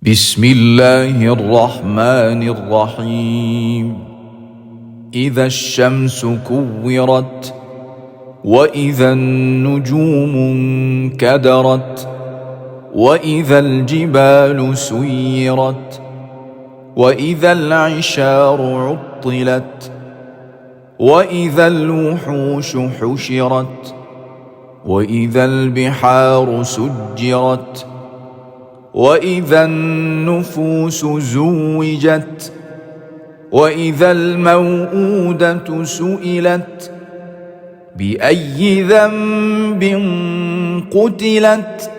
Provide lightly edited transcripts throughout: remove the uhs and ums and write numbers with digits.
بسم الله الرحمن الرحيم. إذا الشمس كورت وإذا النجوم انكدرت وإذا الجبال سيرت وإذا العشار عطلت وإذا الوحوش حشرت وإذا البحار سجرت وإذا النفوس زوجت وإذا الموءودة سئلت بأي ذنب قتلت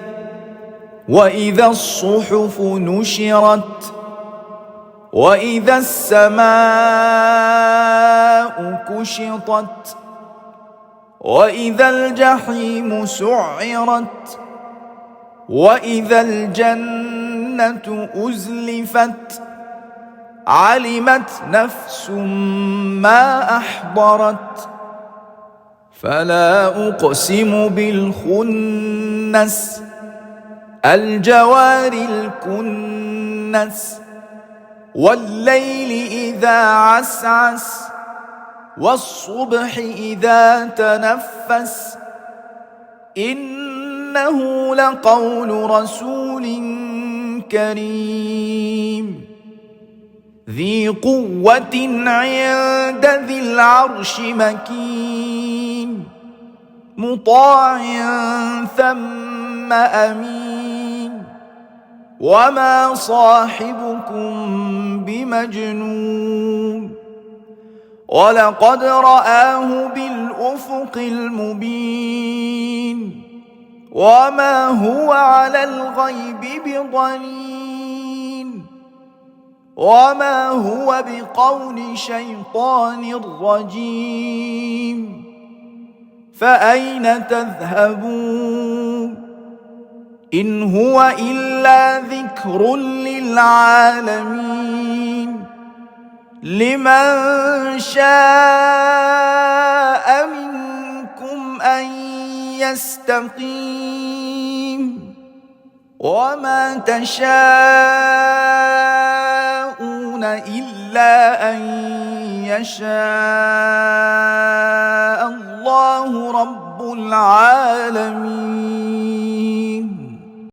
وإذا الصحف نشرت وإذا السماء كشطت وإذا الجحيم سعرت وإذا الجنة أزلفت علمت نفس ما أحضرت فلا أقسم بالخنس الجوار الكنس والليل إذا عسعس والصبح إذا تنفس إنه لقول رسول كريم ذي قوة عند ذي العرش مكين مطاع ثم أمين وما صاحبكم بمجنون ولقد رآه بالأفق المبين وما هو على الغيب بضنين وما هو بقول شيطان رجيم فأين تذهبون إن هو إلا ذكر للعالمين لمن شاء منكم أن يستقيم وما تشاءون إلا أن يشاء الله رب العالمين.